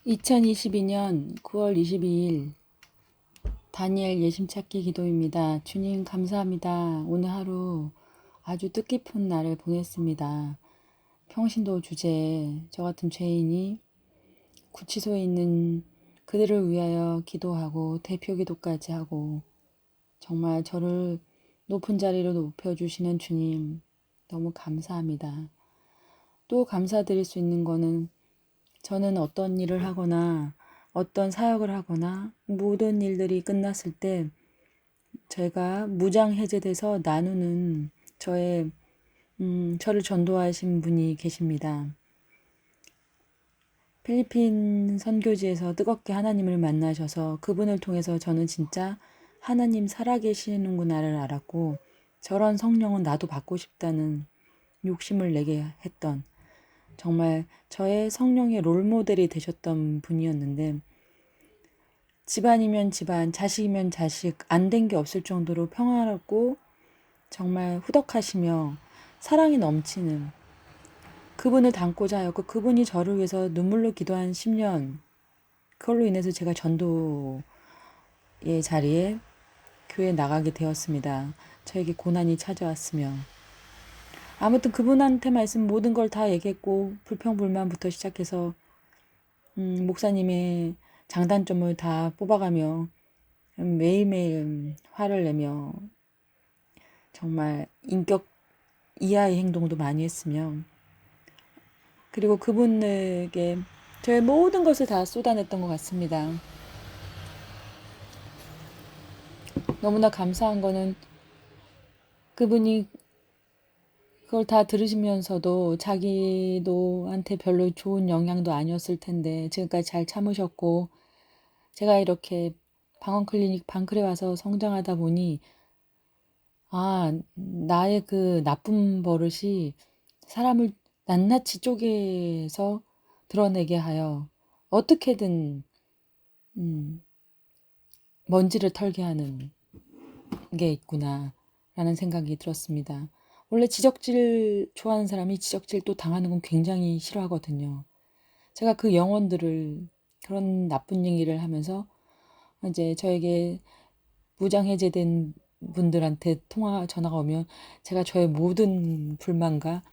2022년 9월 22일 다니엘 예심찾기 기도입니다. 주님 감사합니다. 오늘 하루 아주 뜻깊은 날을 보냈습니다. 평신도 주제에 저 같은 죄인이 구치소에 있는 그들을 위하여 기도하고 대표 기도까지 하고 정말 저를 높은 자리로 높여주시는 주님 너무 감사합니다. 또 감사드릴 수 있는 거는 저는 어떤 일을 하거나 어떤 사역을 하거나 모든 일들이 끝났을 때 제가 무장 해제돼서 나누는 저를 전도하신 분이 계십니다. 필리핀 선교지에서 뜨겁게 하나님을 만나셔서 그분을 통해서 저는 진짜 하나님 살아계시는구나를 알았고 저런 성령은 나도 받고 싶다는 욕심을 내게 했던 정말 저의 성령의 롤모델이 되셨던 분이었는데 집안이면 집안, 자식이면 자식, 안 된 게 없을 정도로 평화롭고 정말 후덕하시며 사랑이 넘치는 그분을 닮고자 하였고 그분이 저를 위해서 눈물로 기도한 10년 그걸로 인해서 제가 전도의 자리에 교회에 나가게 되었습니다. 저에게 고난이 찾아왔으며 아무튼 그분한테 말씀 모든 걸 다 얘기했고 불평불만부터 시작해서 목사님의 장단점을 다 뽑아가며 매일매일 화를 내며 정말 인격 이하의 행동도 많이 했으며 그리고 그분에게 저의 모든 것을 다 쏟아냈던 것 같습니다. 너무나 감사한 거는 그분이 그걸 다 들으시면서도 자기도한테 별로 좋은 영향도 아니었을 텐데 지금까지 잘 참으셨고 제가 이렇게 방언클리닉 방클에 와서 성장하다 보니 나의 그 나쁜 버릇이 사람을 낱낱이 쪼개서 드러내게 하여 어떻게든 먼지를 털게 하는 게 있구나 라는 생각이 들었습니다. 원래 지적질 좋아하는 사람이 지적질 또 당하는 건 굉장히 싫어하거든요. 제가 그 영혼들을 그런 나쁜 얘기를 하면서 이제 저에게 무장해제된 분들한테 전화가 오면 제가 저의 모든 불만과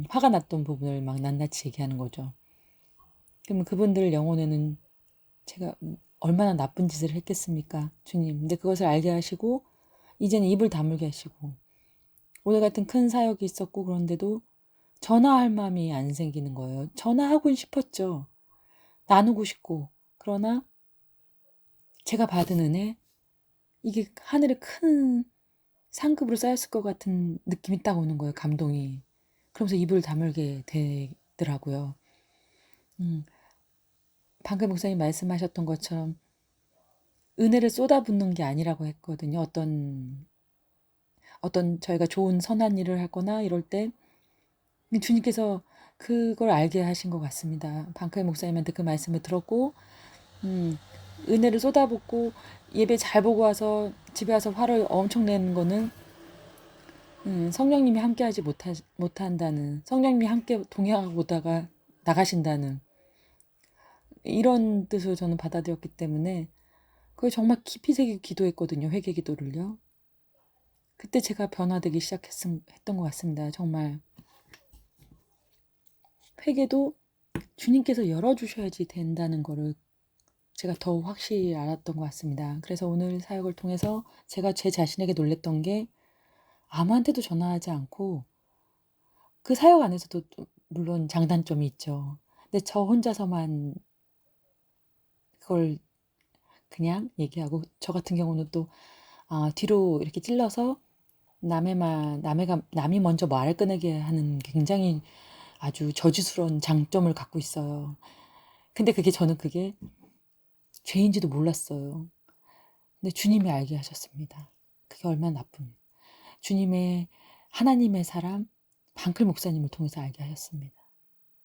화가 났던 부분을 막 낱낱이 얘기하는 거죠. 그러면 그분들 영혼에는 제가 얼마나 나쁜 짓을 했겠습니까, 주님. 근데 그것을 알게 하시고 이제는 입을 다물게 하시고 오늘 같은 큰 사역이 있었고 그런데도 전화할 마음이 안 생기는 거예요. 전화하고 싶었죠. 나누고 싶고. 그러나 제가 받은 은혜 이게 하늘에 큰 상급으로 쌓였을 것 같은 느낌이 딱 오는 거예요. 감동이. 그러면서 입을 다물게 되더라고요. 방금 목사님 말씀하셨던 것처럼 은혜를 쏟아붓는 게 아니라고 했거든요. 어떤 저희가 좋은 선한 일을 하거나 이럴 때 주님께서 그걸 알게 하신 것 같습니다. 방금 목사님한테 그 말씀을 들었고 은혜를 쏟아붓고 예배 잘 보고 와서 집에 와서 화를 엄청 내는 거는 성령님이 함께하지 못한다는 성령님이 함께 동행하고 오다가 나가신다는 이런 뜻으로 저는 받아들였기 때문에 그걸 정말 깊이 새기고 기도했거든요. 회개 기도를요. 그때 제가 변화되기 시작했던 것 같습니다. 정말 회개도 주님께서 열어주셔야지 된다는 거를 제가 더욱 확실히 알았던 것 같습니다. 그래서 오늘 사역을 통해서 제가 제 자신에게 놀랬던 게 아무한테도 전화하지 않고 그 사역 안에서도 물론 장단점이 있죠. 근데 저 혼자서만 그걸 그냥 얘기하고 저 같은 경우는 또 뒤로 이렇게 찔러서 남이 먼저 말을 꺼내게 하는 굉장히 아주 저지스러운 장점을 갖고 있어요. 근데 저는 그게 죄인지도 몰랐어요. 근데 주님이 알게 하셨습니다. 그게 얼마나 나쁜 주님의 하나님의 사람 방클 목사님을 통해서 알게 하셨습니다.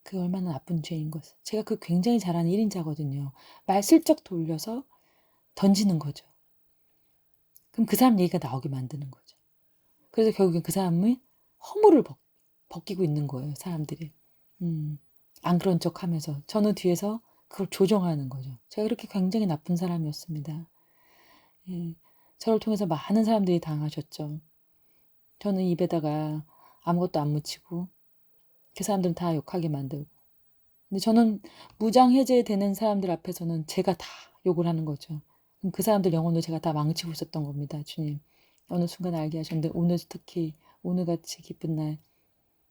그게 얼마나 나쁜 죄인 것을. 제가 그 굉장히 잘하는 1인자거든요. 말 슬쩍 돌려서 던지는 거죠. 그럼 그 사람 얘기가 나오게 만드는 거죠. 그래서 결국엔 그 사람의 허물을 벗기고 있는 거예요. 사람들이. 안 그런 척 하면서. 저는 뒤에서 그걸 조정하는 거죠. 제가 그렇게 굉장히 나쁜 사람이었습니다. 예, 저를 통해서 많은 사람들이 당하셨죠. 저는 입에다가 아무것도 안 묻히고 그 사람들은 다 욕하게 만들고, 근데 저는 무장해제되는 사람들 앞에서는 제가 다 욕을 하는 거죠. 그럼 그 사람들 영혼을 제가 다 망치고 있었던 겁니다. 주님, 어느 순간 알게 하셨는데, 오늘 특히 오늘같이 기쁜 날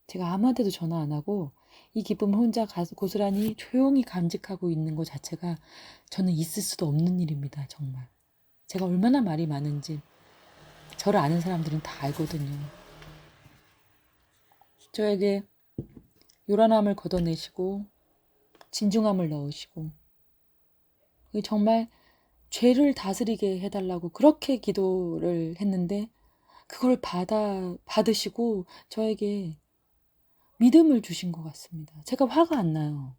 제가 아무한테도 전화 안 하고 이 기쁨을 혼자 고스란히 조용히 간직하고 있는 것 자체가 저는 있을 수도 없는 일입니다. 정말 제가 얼마나 말이 많은지 저를 아는 사람들은 다 알거든요. 저에게 요란함을 걷어내시고 진중함을 넣으시고, 정말 죄를 다스리게 해달라고 그렇게 기도를 했는데, 그걸 받으시고 저에게 믿음을 주신 것 같습니다. 제가 화가 안 나요.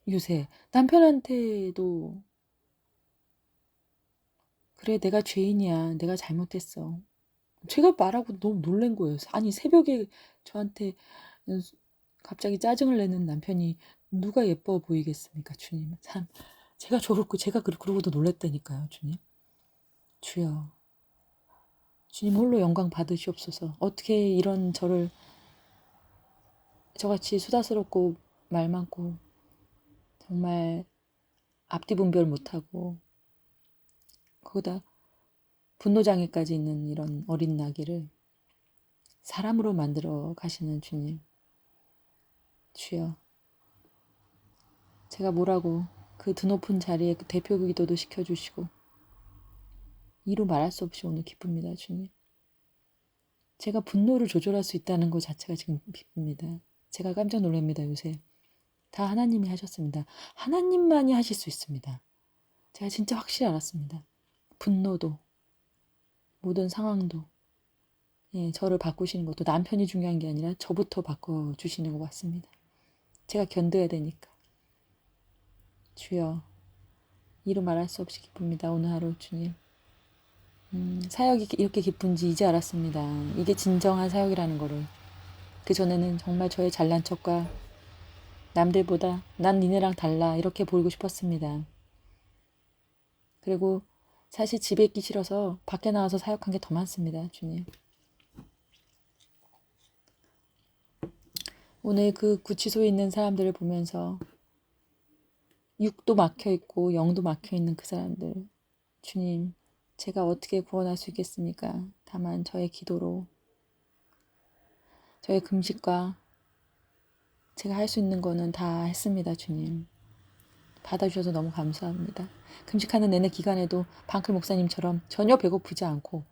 요새 남편한테도 그래, 내가 죄인이야, 내가 잘못했어, 제가 말하고 너무 놀란 거예요. 아니, 새벽에 저한테 갑자기 짜증을 내는 남편이 누가 예뻐 보이겠습니까? 주님, 참 제가 좋고 제가 그러고도 놀랬다니까요. 주님, 주여, 주님 홀로 영광 받으시옵소서. 어떻게 이런 저같이 수다스럽고 말 많고 정말 앞뒤 분별 못하고 거기다 분노장애까지 있는 이런 어린 나귀를 사람으로 만들어 가시는 주님, 주여, 제가 뭐라고 그 드높은 자리에 그 대표 기도도 시켜주시고 이루 말할 수 없이 오늘 기쁩니다. 주님, 제가 분노를 조절할 수 있다는 것 자체가 지금 기쁩니다. 제가 깜짝 놀랍니다. 요새 다 하나님이 하셨습니다. 하나님만이 하실 수 있습니다. 제가 진짜 확실히 알았습니다. 분노도, 모든 상황도, 예, 저를 바꾸시는 것도 남편이 중요한 게 아니라 저부터 바꿔주시는 것 같습니다. 제가 견뎌야 되니까. 주여, 이루 말할 수 없이 기쁩니다. 오늘 하루 주님, 사역이 이렇게 기쁜지 이제 알았습니다. 이게 진정한 사역이라는 거를. 그전에는 정말 저의 잘난 척과 남들보다 난 니네랑 달라 이렇게 보이고 싶었습니다. 그리고 사실 집에 있기 싫어서 밖에 나와서 사역한 게 더 많습니다. 주님, 오늘 그 구치소에 있는 사람들을 보면서 육도 막혀있고 영도 막혀있는 그 사람들, 주님, 제가 어떻게 구원할 수 있겠습니까? 다만 저의 기도로, 저의 금식과 제가 할 수 있는 거는 다 했습니다. 주님, 받아주셔서 너무 감사합니다. 금식하는 내내 기간에도 방클 목사님처럼 전혀 배고프지 않고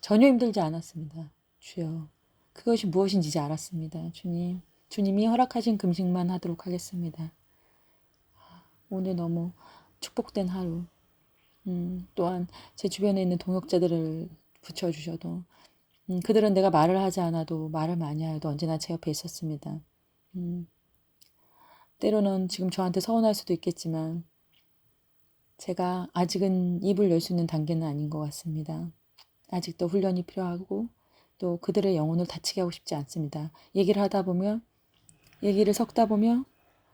전혀 힘들지 않았습니다. 주여, 그것이 무엇인지 이제 알았습니다. 주님, 주님이 허락하신 금식만 하도록 하겠습니다. 오늘 너무 축복된 하루, 또한 제 주변에 있는 동역자들을 붙여주셔도, 그들은 내가 말을 하지 않아도 말을 많이 하여도 언제나 제 옆에 있었습니다. 때로는 지금 저한테 서운할 수도 있겠지만 제가 아직은 입을 열 수 있는 단계는 아닌 것 같습니다. 아직도 훈련이 필요하고 또 그들의 영혼을 다치게 하고 싶지 않습니다. 얘기를 하다 보면, 얘기를 섞다 보면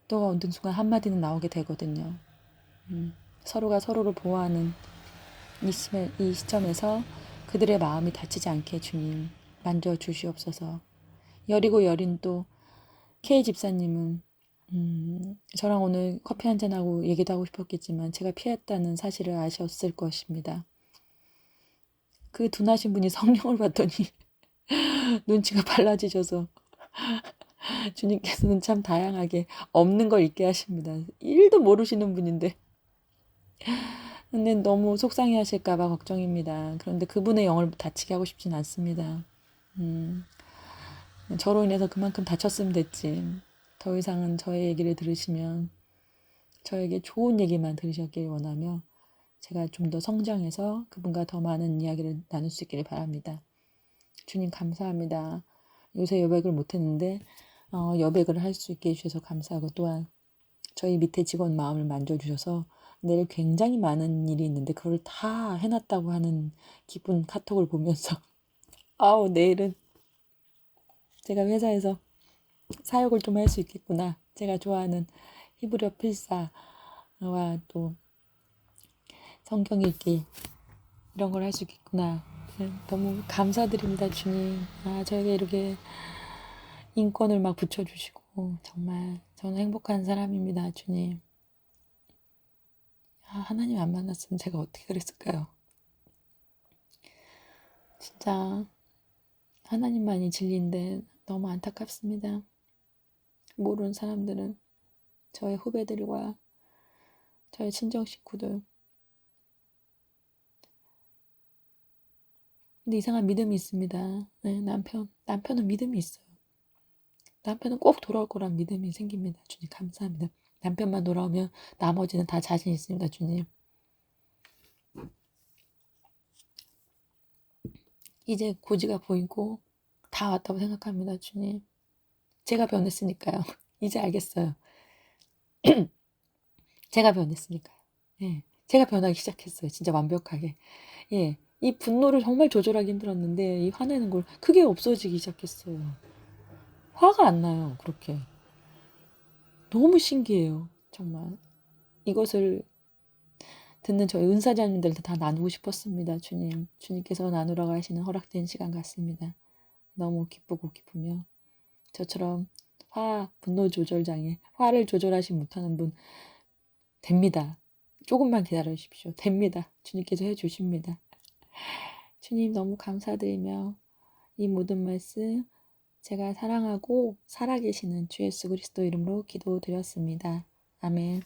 또 어느 순간 한마디는 나오게 되거든요. 서로가 서로를 보호하는 이 시점에서 그들의 마음이 다치지 않게 주님 만져주시옵소서. 여리고 여린 또 K 집사님은 저랑 오늘 커피 한잔하고 얘기도 하고 싶었겠지만 제가 피했다는 사실을 아셨을 것입니다. 그 둔하신 분이 성령을 받더니 눈치가 빨라지셔서 주님께서는 참 다양하게 없는 걸 있게 하십니다. 1도 모르시는 분인데. 근데 너무 속상해 하실까봐 걱정입니다. 그런데 그분의 영을 다치게 하고 싶진 않습니다. 저로 인해서 그만큼 다쳤으면 됐지. 더 이상은 저의 얘기를 들으시면 저에게 좋은 얘기만 들으셨길 원하며 제가 좀 더 성장해서 그분과 더 많은 이야기를 나눌 수 있기를 바랍니다. 주님 감사합니다. 요새 여백을 못했는데 여백을 할 수 있게 해주셔서 감사하고, 또한 저희 밑에 직원 마음을 만져주셔서 내일 굉장히 많은 일이 있는데 그걸 다 해놨다고 하는 기쁜 카톡을 보면서 아우, 내일은 제가 회사에서 사역을 좀 할 수 있겠구나. 제가 좋아하는 히브리어 필사와 또 성경 읽기 이런 걸 할 수 있겠구나. 네, 너무 감사드립니다, 주님. 저에게 이렇게 인권을 막 붙여주시고 정말 저는 행복한 사람입니다, 주님. 하나님 안 만났으면 제가 어떻게 그랬을까요? 진짜 하나님만이 진리인데 너무 안타깝습니다. 모르는 사람들은 저의 후배들과 저의 친정 식구들. 근데 이상한 믿음이 있습니다. 네, 남편은 믿음이 있어요. 남편은 꼭 돌아올 거란 믿음이 생깁니다. 주님 감사합니다. 남편만 돌아오면 나머지는 다 자신 있습니다. 주님. 이제 고지가 보이고 다 왔다고 생각합니다. 주님. 제가 변했으니까요. 이제 알겠어요. 제가 변했으니까요. 예. 제가 변하기 시작했어요. 진짜 완벽하게. 예. 이 분노를 정말 조절하기 힘들었는데 이 화내는 걸 그게 없어지기 시작했어요. 화가 안 나요. 그렇게. 너무 신기해요. 정말. 이것을 듣는 저희 은사자님들한테 다 나누고 싶었습니다. 주님. 주님께서 나누라고 하시는 허락된 시간 같습니다. 너무 기쁘고 기쁘며 저처럼 분노 조절 장애, 화를 조절하지 못하는 분 됩니다. 조금만 기다려 주십시오. 됩니다. 주님께서 해주십니다. 주님 너무 감사드리며 이 모든 말씀 제가 사랑하고 살아계시는 주 예수 그리스도 이름으로 기도드렸습니다. 아멘.